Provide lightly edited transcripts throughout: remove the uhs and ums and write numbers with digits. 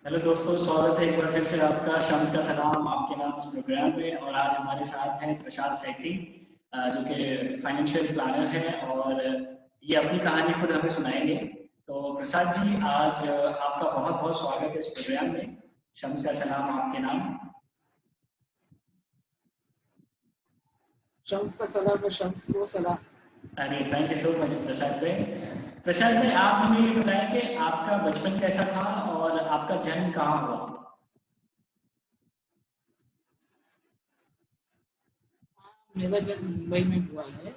Hello दोस्तों, स्वागत है एक बार फिर से आपका शम्स का सलाम आपके नाम इस प्रोग्राम में। और आज हमारे साथ हैं प्रशांत सेठी, जो कि फाइनेंशियल प्लानर हैं और ये अपनी कहानी खुद हमें सुनाएंगे। तो प्रसाद जी, आज आपका बहुत बहुत स्वागत है इस प्रोग्राम में। शम्स का सलाम आपके नाम। शम्स का सलाम, शम्स को सलाम। अरे थैंक यू सो मच प्रसाद भाई। प्रसाद भाई, आप हमें ये बताएं कि आपका बचपन कैसा था और आपका जन्म कहाँ हुआ। मेरा जन्म मुंबई में हुआ है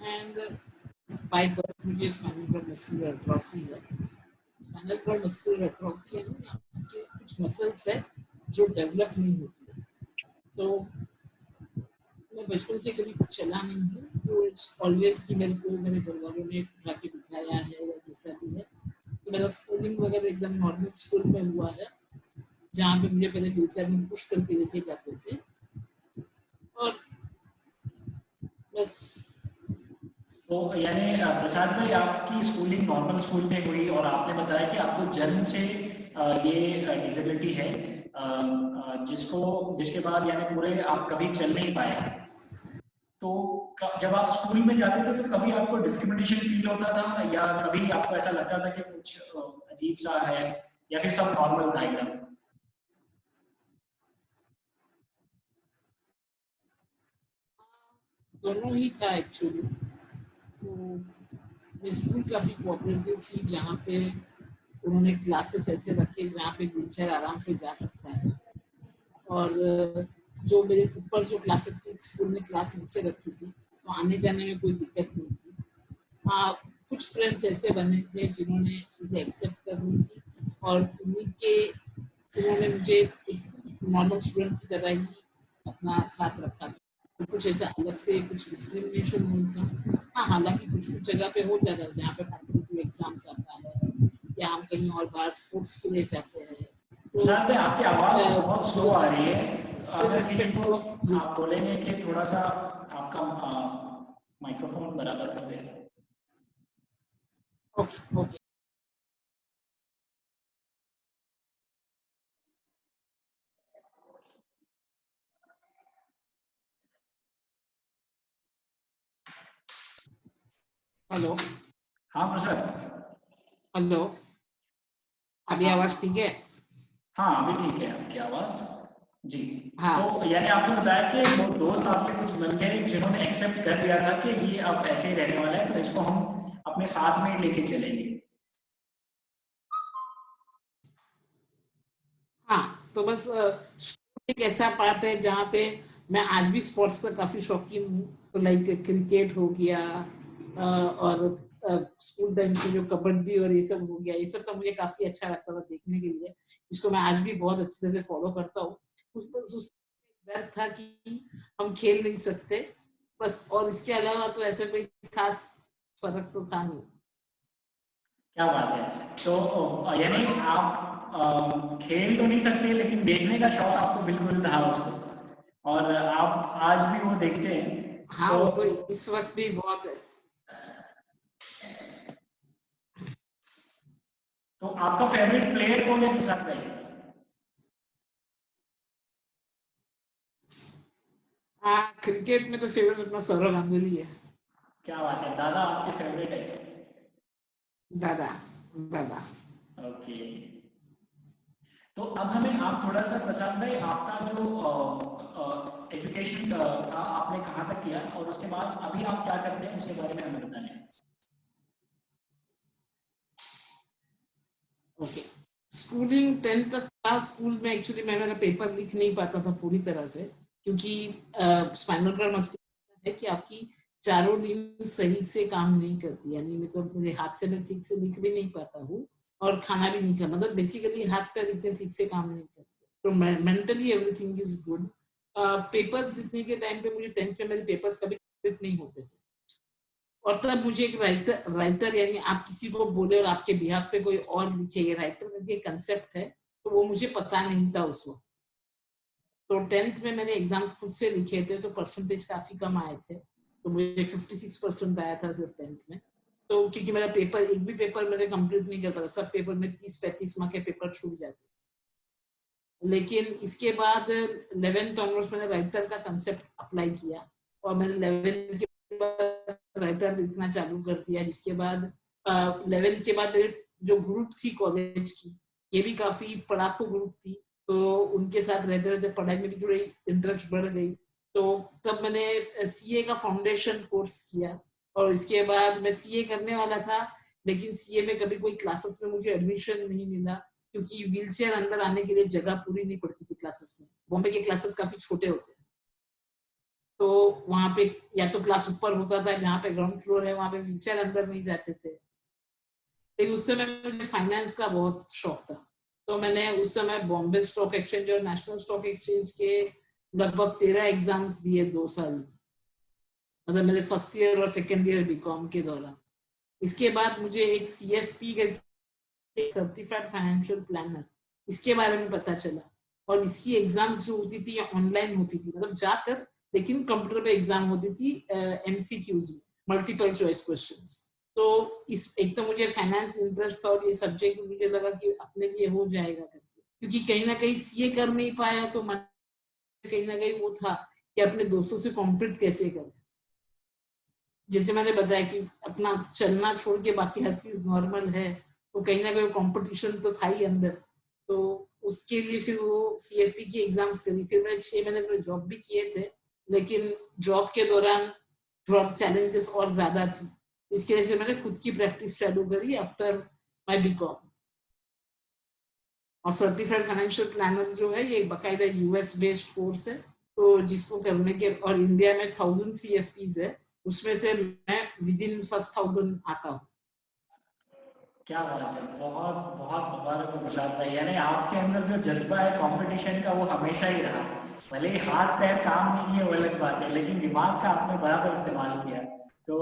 एंड बाय बर्थ मुझे स्पाइनल कॉर्ड मस्कुलर एट्रोफी है। स्पाइनल कॉर्ड मस्कुलर एट्रोफी है ना, आपके कुछ मसल्स है जो डेवलप नहीं होती है। तो मैं बचपन से कभी कुछ चला नहीं हूँ, तो इट्स ऑलवेज कि मेरे को मेरे घर वालों ने उठा के बिठाया है या जैसा भी है। तो मेरा स्कूलिंग वगैरह एकदम नॉर्मल स्कूल में हुआ है, जहाँ पे मुझे पहले व्हीलचेयर में पुश करके लेके जाते थे और बस। तो यानी प्रसाद भाई, आपकी स्कूलिंग नॉर्मल स्कूल में हुई और आपने बताया कि आपको जन्म से ये डिसेबिलिटी है, जिसके बाद यानी पूरे आप कभी चल नहीं पाए। तो जब आप स्कूल में जाते थे तो कभी आपको डिस्क्रिमिनेशन फील होता था या कभी आपको ऐसा लगता था कि कुछ अजीब सा है, या फिर सब नॉर्मल था एकदम। दोनों ही था एक्चुअली। तो मैं स्कूल काफ़ी कोऑपरेटिव थी, जहाँ पे उन्होंने क्लासेस ऐसे रखे जहाँ पे व्हीलचेयर आराम से जा सकता है। और जो मेरे ऊपर जो क्लासेस थी, स्कूल ने क्लास नीचे रखी थी, तो आने जाने में कोई दिक्कत नहीं थी। हाँ, कुछ फ्रेंड्स ऐसे बने थे जिन्होंने चीज़ें एक्सेप्ट करनी थी और उन्होंने मुझे एक नॉर्मल स्टूडेंट की तरह ही अपना साथ रखा था। तो कुछ ऐसा अलग से कुछ डिस्क्रिमिनेशन नहीं था। हाँ, हालांकि कुछ कुछ जगह पे हो जाता है, जहाँ पे कॉम्पिटिटिव एग्जाम्स आता है या हम कहीं और बाहर स्पोर्ट्स के लिए जाते हैं, तो प्रसाद भाई, आपकी आवाज बहुत स्लो आ रही है। तो अगर किसी को इरिस्पेक्टिव ऑफ। आप बोलेंगे कि थोड़ा सा आपका माइक्रोफोन बराबर कर दे। Okay okay. हेलो हाँ प्रसाद। हेलो, अभी हाँ आवाज ठीक है? हाँ, अभी ठीक है आपकी आवाज। जी। तो हाँ यानी आपने बताया कि वो दोस्त आपके कुछ बन गए जिन्होंने एक्सेप्ट कर लिया था कि ये अब ऐसे ही रहने वाला है, तो इसको हम अपने साथ में ही लेके चलेंगे। हाँ, तो बस एक ऐसा पार्ट है जहाँ पे मैं आज भी स्पोर्ट्स का काफी शौकीन हूँ। तो लाइक क्रिकेट हो गया, और स्कूल टाइम्स में जो कबड्डी और ये सब हो गया, ये सब का मुझे काफी अच्छा लगता था देखने के लिए। इसको मैं आज भी बहुत अच्छे से फॉलो करता हूँ। उस डर था कि हम खेल नहीं सकते बस, और इसके अलावा तो ऐसा कोई खास फर्क तो था नहीं। क्या बात है। तो यानी आप खेल तो नहीं सकते, लेकिन देखने का शौक आपको बिल्कुल था उसको, और आप आज भी वो देखते हैं। हाँ, तो वो तो इस वक्त भी बहुत है। तो आपका फेवरेट प्लेयर कौन है प्रसाद भाई। हाँ, क्रिकेट में तो फेवरेट अपना सौरव गांगुली है। क्या बात है, दादा आपके फेवरेट है। दादा दादा। ओके। तो अब हमें आप थोड़ा सा प्रशांत भाई, आपका जो एजुकेशन था आपने कहाँ तक किया और उसके बाद अभी आप क्या करते हैं उसके बारे में हमें बताएं। ओके, स्कूलिंग 10th तक था। स्कूल में एक्चुअली मैं मेरा पेपर लिख नहीं पाता था पूरी तरह से, क्योंकि स्पाइनल कॉर्ड मस्कुलर है कि आपकी चारों नींव सही से काम नहीं करती। यानी मैं तो मेरे हाथ से मैं ठीक से लिख भी नहीं पाता हूँ और खाना भी नहीं खा, मतलब बेसिकली हाथ पैर इतने ठीक से काम नहीं करते। तो mentally everything is good. Papers लिखने के टाइम पे मुझे 10th में मेरे पेपर्स कभी कंप्लीट नहीं होते थे। और तब मुझे एक राइटर यानी आप किसी को बोले और आपके बिहाफ पे कोई और लिखे, ये राइटर का कंसेप्ट है, तो वो मुझे पता नहीं था उस वक्त। तो 10th में मैंने एग्जाम्स खुद से लिखे थे, तो परसेंटेज काफी कम आए थे। तो मुझे 56% आया था सिर्फ 10th में। तो क्योंकि मेरा पेपर एक भी पेपर मैंने कंप्लीट नहीं कर पाता, सब पेपर में 30-35 मार्क के पेपर छूट जाते। लेकिन इसके बाद 11th ऑनवर्ड्स मैंने राइटर का कंसेप्ट अप्लाई किया और मैंने 11th के बाद राइटर लिखना चालू कर दिया। जिसके बाद 11th के बाद मेरे जो ग्रुप थी कॉलेज की, ये भी काफी पढ़ाकू ग्रुप थी, तो उनके साथ रहते रहते पढ़ाई में भी थोड़ी इंटरेस्ट बढ़ गई। तो तब मैंने सीए का फाउंडेशन कोर्स किया और इसके बाद मैं सीए करने वाला था, लेकिन सीए में कभी कोई क्लासेस में मुझे एडमिशन नहीं मिला क्योंकि व्हीलचेयर अंदर आने के लिए जगह पूरी नहीं पड़ती थी क्लासेस में। बॉम्बे के क्लासेस काफी छोटे होते हैं, तो वहां पे या तो क्लास ऊपर होता था जहाँ पे ग्राउंड फ्लोर है, वहां पे व्हीलचेयर अंदर नहीं जाते थे। लेकिन उस समय मुझे फाइनेंस का बहुत शौक था, तो मैंने उस समय बॉम्बे स्टॉक एक्सचेंज और नेशनल स्टॉक एक्सचेंज के लगभग 13 एग्जाम्स दिए 2 साल, मतलब मेरे फर्स्ट ईयर और सेकेंड ईयर बीकॉम के दौरान। इसके बाद मुझे एक CFP सर्टिफाइड फाइनेंशियल प्लानर, इसके बारे में पता चला। और इसकी एग्जाम्स जो होती थी ऑनलाइन होती थी, मतलब जाकर, लेकिन कंप्यूटर पे एग्जाम होती थी MCQs में, मल्टीपल चॉइस क्वेश्चंस। तो इस एक तो मुझे फाइनेंस इंटरेस्ट था और ये सब्जेक्ट मुझे लगा कि अपने लिए हो जाएगा करके, क्योंकि कहीं ना कहीं सीए कर नहीं पाया तो मन कहीं ना कहीं वो था कि अपने दोस्तों से कॉम्पीट कैसे कर। जैसे मैंने बताया कि अपना चलना छोड़ के बाकी हर चीज नॉर्मल है, तो कहीं ना कहीं कंपटीशन तो था ही अंदर। तो उसके लिए फिर वो CFP की एग्जाम्स करी। फिर मैंने 6 महीने तो जॉब भी किए थे, लेकिन जॉब के दौरान थोड़ा चैलेंजेस और ज्यादा थी, इसके लिए फिर मैंने खुद की प्रैक्टिस चालू करी आफ्टर माई बीकॉम। और सर्टिफाइड फाइनेंशियल प्लानर जो है ये बाकायदा US बेस्ड कोर्स है, तो जिसको करने के, और इंडिया में 1000 CFPs है, उसमें से मैं विद इन फर्स्ट 1000 आता हूँ। क्या बात है, बहुत बहुत मुबारक हो प्रसाद भाई। यानी आपके अंदर जो जज्बा है कंपटीशन का वो हमेशा ही रहा। भले ही हाथ पैर काम नहीं किए वो अलग बात है, लेकिन दिमाग का आपने बराबर इस्तेमाल किया। तो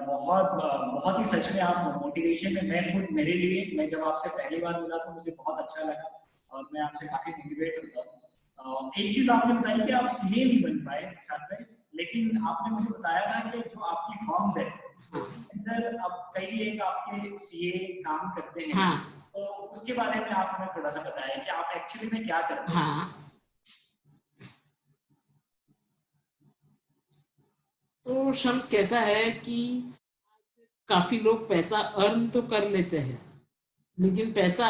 बहुत ही सच में आप मोटिवेशन है। मैं खुद, मेरे लिए, मैं जब आपसे पहली बार मिला तो मुझे बहुत अच्छा लगा और मैं आपसे काफी मोटिवेट होता हूँ। एक चीज आपने बताई कि आप सीए नहीं बन पाए साथ में, लेकिन आपने मुझे बताया था कि जो आपकी फॉर्म्स है उसके अंदर अब कई एक आपके सीए काम करते हैं। हाँ तो उसके बारे में आप हमें थोड़ा सा बताएं कि आप एक्चुअली में क्या करते हैं। हाँ। तो शम्स कैसा है कि काफी लोग पैसा अर्न तो कर लेते हैं, लेकिन पैसा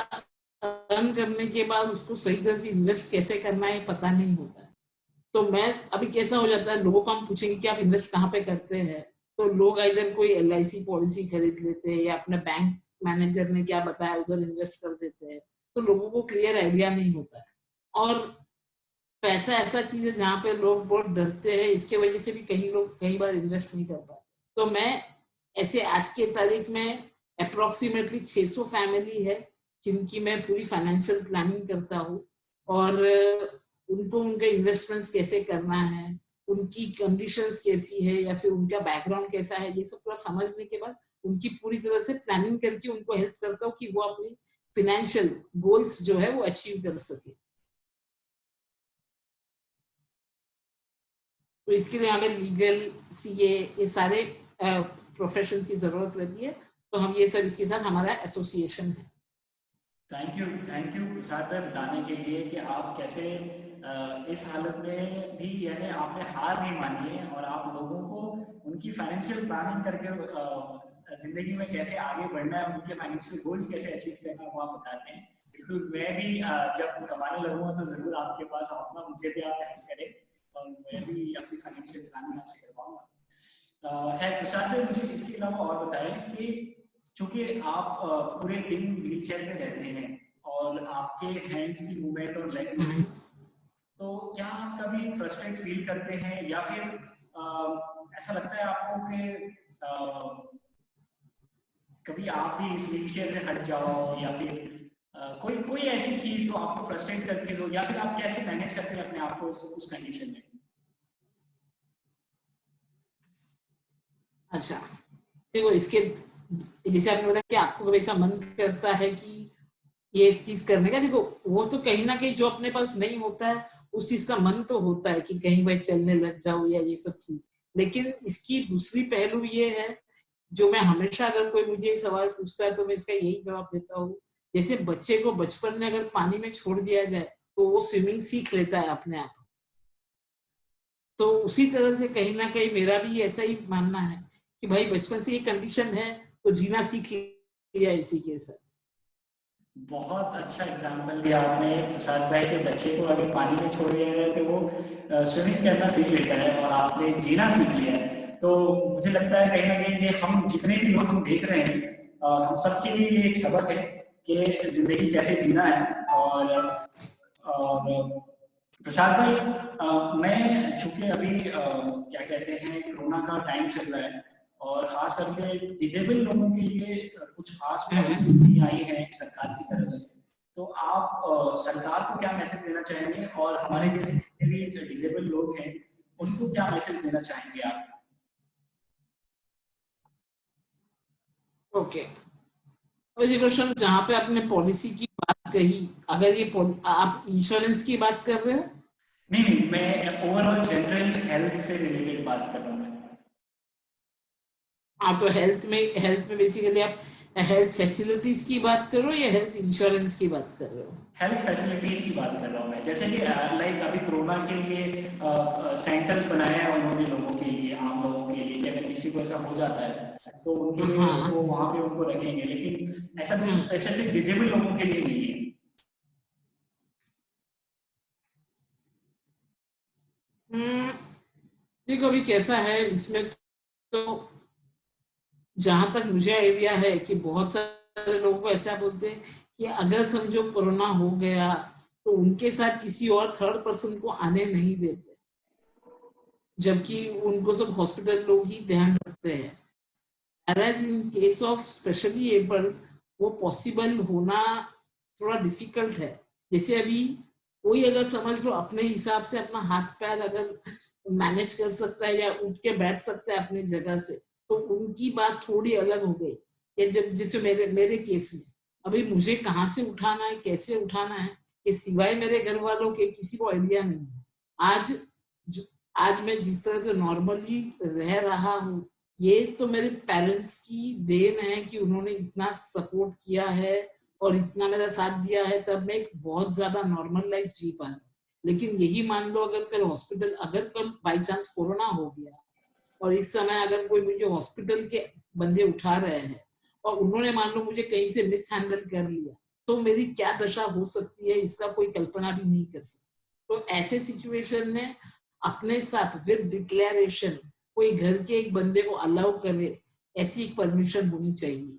अर्न करने के बाद उसको सही तरह से इन्वेस्ट कैसे करना है पता नहीं होता है। तो मैं अभी कैसा हो जाता है, लोगों को हम पूछेंगे कि आप इन्वेस्ट कहाँ पे करते हैं, तो लोग इधर कोई LIC पॉलिसी खरीद लेते हैं या अपने बैंक मैनेजर ने क्या बताया उधर इन्वेस्ट कर देते हैं। तो लोगों को क्लियर आइडिया नहीं होता है। और पैसा ऐसा चीज है जहाँ पे लोग बहुत डरते हैं, इसके वजह से भी कई लोग कई बार इन्वेस्ट नहीं कर पाते। तो मैं ऐसे आज के तारीख में अप्रोक्सीमेटली 600 फैमिली है जिनकी मैं पूरी फाइनेंशियल प्लानिंग करता हूँ, और उनको उनका इन्वेस्टमेंट्स कैसे करना है, उनकी कंडीशंस कैसी है या फिर उनका बैकग्राउंड कैसा है, ये सब पूरा समझने के बाद उनकी पूरी तरह से प्लानिंग करके उनको हेल्प करता हूँ कि वो अपनी फाइनेंशियल गोल्स जो है वो अचीव कर सके। तो इसके लिए हमें लीगल, सीए, ये सारे प्रोफेशंस की जरूरत रहती है। तो हम ये सब, इसके साथ हमारा एसोसिएशन है। थैंक यू प्रसाद भाई बताने के लिए कि आप कैसे इस हालत में भी, यानी आपने हार नहीं मानी है और आप लोगों को उनकी फाइनेंशियल प्लानिंग करके जिंदगी में कैसे आगे बढ़ना है, उनके फाइनेंशियल गोल्स कैसे अचीव करना है वो आप बताते हैं। बिल्कुल, मैं भी जब कमाने लगूंगा तो जरूर आपके पास आऊंगा, मुझे भी आप हेल्प करें और मैं भी अपनी फाइनेंशियल प्लानिंग आपसे करवाऊंगा। है प्रसाद भाई, मुझे इसके अलावा और बताएं कि चूंकि आप पूरे दिन व्हीलचेयर में रहते हैं और आपके हैंड्स की मूवमेंट और लेग मूवमेंट, तो क्या आप कभी फ्रस्ट्रेट फील करते हैं या फिर ऐसा लगता है आपको कि कभी आप भी इस व्हीलचेयर से हट जाओ, या फिर कोई कोई ऐसी चीज जो आपको फ्रस्ट्रेट करती हो, या फिर आप कैसे मैनेज करते हैं अपने आप को उस कंडीशन में। अच्छा, देखो इसके, जैसे आपने बताया कि आपको कभी ऐसा मन करता है कि ये चीज करने का, देखो वो तो कहीं ना कहीं जो अपने पास नहीं होता है उस चीज का मन तो होता है कि कहीं भाई चलने लग जाओ या ये सब चीज। लेकिन इसकी दूसरी पहलू ये है, जो मैं हमेशा, अगर कोई मुझे सवाल पूछता है तो मैं इसका यही जवाब देता हूँ, जैसे बच्चे को बचपन में अगर पानी में छोड़ दिया जाए तो वो स्विमिंग सीख लेता है अपने आप। तो उसी तरह से कहीं ना कहीं मेरा भी ऐसा ही मानना है कि भाई बचपन से ये कंडीशन है तो जीना सीख लिया इसी के साथ। बहुत अच्छा एग्जाम्पल दिया आपने प्रसाद भाई के, बच्चे को अगर पानी में छोड़ दिया जाए तो वो स्विमिंग करना सीख लेता है और आपने जीना सीख लिया है। तो मुझे लगता है कहीं ना कहीं ये हम जितने भी लोग हम देख रहे हैं हम सबके लिए ये एक सबक है कि जिंदगी कैसे जीना है। और प्रसाद भाई मैं चूंकि अभी क्या कहते हैं कोरोना का टाइम चल रहा है और खास करके डिसेबल लोगों के लिए कुछ खास पॉलिसीज भी आई हैं सरकार की तरफ से। तो आप सरकार को क्या मैसेज देना चाहेंगे और हमारे जैसे जितने भी डिसेबल लोग हैं उनको क्या मैसेज देना चाहेंगे आप? ओके, क्वेश्चन जहाँ पे आपने पॉलिसी की बात कही, अगर ये आप इंश्योरेंस की बात कर रहे हो? नहीं, मैं ओवरऑल जनरल हेल्थ से रिलेटेड बात कर रहा हूँ। हाँ, तो हेल्थ में बेसिकली आप हेल्थ फैसिलिटीज की बात कर रहे हो या हेल्थ इंश्योरेंस की बात कर रहे हो? हेल्थ फैसिलिटीज की बात कर रहा हूँ मैं, जैसे कि लाइक अभी कोरोना के लिए सेंटर्स बनाए हैं उन्होंने लोगों के लिए, आम लोगों के लिए कि अगर किसी को ऐसा हो जाता है तो उनके लिए हाँ। तो वहां पे उनको रखेंगे, लेकिन ऐसा कुछ स्पेशली डिसेबल लोगों के लिए नहीं है। देखो अभी कैसा है इसमें, तो जहां तक मुझे आइडिया है कि बहुत सारे लोगों को ऐसा बोलते हैं कि अगर समझो कोरोना हो गया तो उनके साथ किसी और थर्ड पर्सन को आने नहीं देते, जबकि उनको सब हॉस्पिटल लोग ही ध्यान रखते हैं। Whereas in case of specially able वो पॉसिबल होना थोड़ा डिफिकल्ट है। जैसे अभी कोई अगर समझ लो अपने हिसाब से अपना हाथ पैर अगर मैनेज कर सकता है या उठ के बैठ सकता है अपनी जगह से, तो उनकी बात थोड़ी अलग हो गई। या जब जैसे मेरे केस में अभी मुझे कहाँ से उठाना है, कैसे उठाना है, ये सिवाय मेरे घर वालों के किसी को आइडिया नहीं है। आज आज मैं जिस तरह से नॉर्मली रह रहा हूँ, ये तो मेरे पेरेंट्स की देन है कि उन्होंने इतना सपोर्ट किया है और इतना मेरा साथ दिया है, तब मैं एक बहुत ज्यादा नॉर्मल लाइफ जी पा रहा हूँ। लेकिन यही मान लो अगर कल बाई चांस कोरोना हो गया और इस समय अगर कोई मुझे हॉस्पिटल के बंदे उठा रहे हैं और उन्होंने मान लो मुझे कहीं से मिस हैंडल कर लिया, तो मेरी क्या दशा हो सकती है इसका कोई कल्पना भी नहीं कर सकता। तो ऐसे सिचुएशन में अपने साथ विद डिक्लेरेशन कोई घर के एक बंदे को अलाउ करे, ऐसी एक परमिशन होनी चाहिए।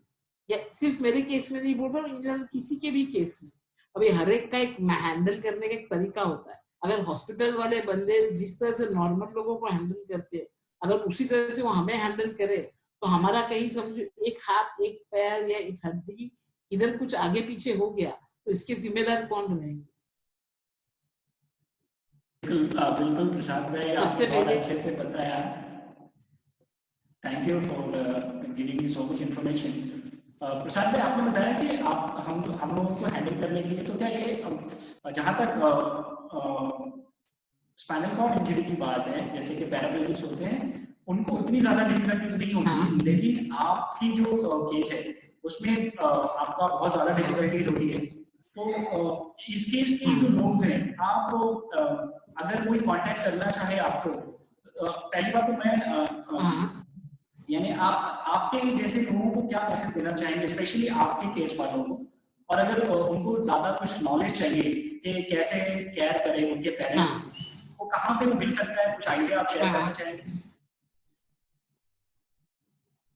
या सिर्फ मेरे केस में नहीं बोल रहा हूँ, किसी के भी केस में। अभी हर एक का एक हैंडल करने का एक तरीका होता है। अगर हॉस्पिटल वाले बंदे जिस तरह से नॉर्मल लोगों को हैंडल करते हैं, अगर उसी तरह से वो हमें हैंडल करे, तो हमारा कहीं समझो एक हाथ, एक पैर या एक हड्डी इधर कुछ आगे पीछे हो गया तो इसके जिम्मेदार कौन रहेंगे? बिल्कुल प्रसाद भाई, सबसे आपने बहुत पहले अच्छे से बताया। Thank you for giving me so much information. Prasad भाई, आपने बताया कि आप हम लोगों को हैंडल करने के लिए, तो क्या ये जहाँ तक स्पाइनल कॉर्ड इंजरी की बात है, जैसे कि पैराप्लेजिक्स होते हैं उनको इतनी ज्यादा डिफिकल्टीज नहीं होती, लेकिन आपकी जो केस है उसमें आपका बहुत ज्यादा डिफिकल्टीज होती है। तो इस केस के जो लोग हैं, आप अगर कोई कांटेक्ट करना चाहे आपको, पहली बात तो मैं यानी आप आपके जैसे लोगों को क्या मैसेज देना चाहेंगे, स्पेशली आपके केस वालों को? और अगर उनको ज्यादा कुछ नॉलेज चाहिए कि कैसे केयर करें उनके पेरेंट्स की, वो कहाँ पे वो मिल सकता है, कुछ आइडिया आप शेयर करना चाहेंगे?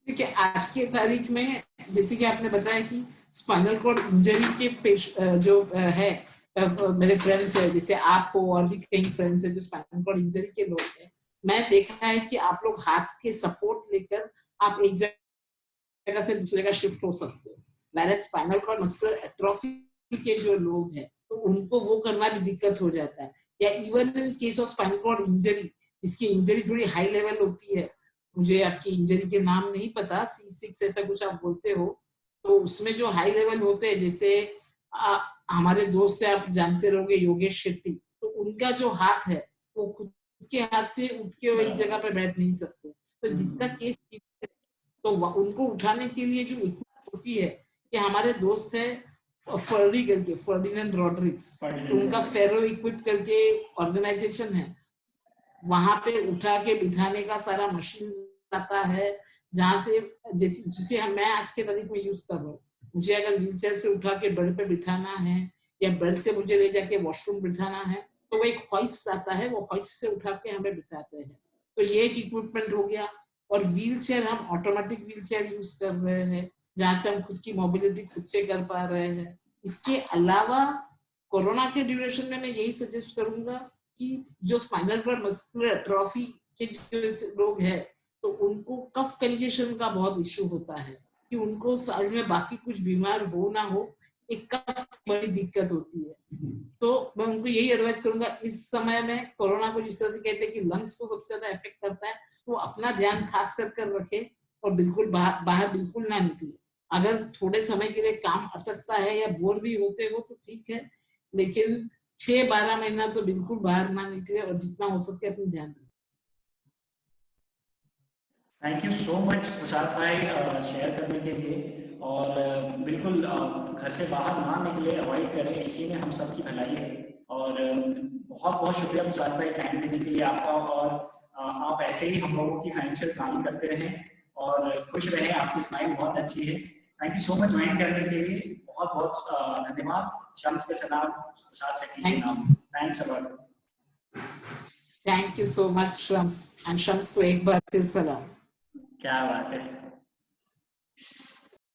देखिए आज के तारीख में जैसे कि आपने बताया कि स्पाइनल कॉर्ड इंजरी के जो है, मेरे फ्रेंड्स है, जैसे आप हो और भी कई फ्रेंड्स है जो स्पाइनल कॉर्ड इंजरी के लोग हैं, मैं देखा है कि आप लोग हाथ के सपोर्ट लेकर आप एक जगह से दूसरे का शिफ्ट हो सकते हो। वैसे स्पाइनल कॉर्ड मस्कुलर एट्रोफी के जो लोग हैं तो उनको वो करना भी दिक्कत हो जाता है। या even in case of spinal cord injury, इसकी इंजरी थोड़ी हाई लेवल होती है, मुझे आपकी इंजरी के नाम नहीं पता, C6 ऐसा कुछ आप बोलते हो, तो उसमें जो हाई लेवल होते हैं, जैसे हमारे दोस्त है, आप जानते रहोगे, योगेश शेट्टी, तो उनका जो हाथ है वो खुद के हाथ से उठ के एक जगह पे बैठ नहीं सकते। तो जिसका केस तो उनको उठाने के लिए जो इक्विपमेंट होती है, कि हमारे दोस्त है फर्डी करके, फर्डिनेंड रॉड्रिक्स, उनका फेरो इक्विप करके ऑर्गेनाइजेशन है, वहां पे उठा के बिठाने का सारा मशीन आता है, जहां से जिसे मैं आज के तारीख में यूज कर रहा हूँ। मुझे अगर व्हीलचेयर से उठा के बेड पे बिठाना है या बेड से मुझे ले जाके वॉशरूम बिठाना है, तो वो एक हॉइस्ट आता है, वो हॉइस्ट से उठा के हमें बिठाते हैं। तो ये एक इक्विपमेंट हो गया। और व्हीलचेयर हम ऑटोमेटिक व्हीलचेयर यूज कर रहे हैं, जहां से हम खुद की मोबिलिटी खुद से कर पा रहे हैं। इसके अलावा कोरोना के ड्यूरेशन में मैं यही सजेस्ट करूंगा कि जो स्पाइनल कॉर्ड मस्कुलर एट्रोफी के जो लोग हैं, तो उनको कफ कंजेशन का बहुत इश्यू होता है कि उनको साल में बाकी कुछ बीमार हो ना हो, एक कफ बड़ी दिक्कत होती है। तो मैं उनको यही एडवाइस करूंगा, इस समय में कोरोना को जिस तरह से कहते हैं कि लंग्स को सबसे ज्यादा इफेक्ट करता है, तो अपना ध्यान खास कर रखे और बिल्कुल बाहर बिल्कुल ना निकले। अगर थोड़े समय के लिए काम अटकता है या बोर भी होते हो तो ठीक है, लेकिन 6-12 महीना तो बिल्कुल बाहर ना निकले और जितना हो सके अपनी ध्यान रखें। थैंक यू सो मच प्रसाद भाई शेयर करने के लिए। और बिल्कुल घर से बाहर ना निकले, अवॉइड करें, इसी में हम सबकी भलाई है। और बहुत बहुत शुक्रिया प्रसाद भाई टाइम देने के लिए आपका। और आप ऐसे ही हम लोगों की फाइनेंशियल प्लानिंग करते रहें और खुश रहें, आपकी स्माइल बहुत अच्छी है। Thank you so much join करने के लिए, बहुत बहुत धन्यवाद। शम्स के सलाम, प्रसाद सेठी के नाम, thanks a lot. Thank you so much Shams, and Shams को एक बार फिर सलाम। क्या बात है।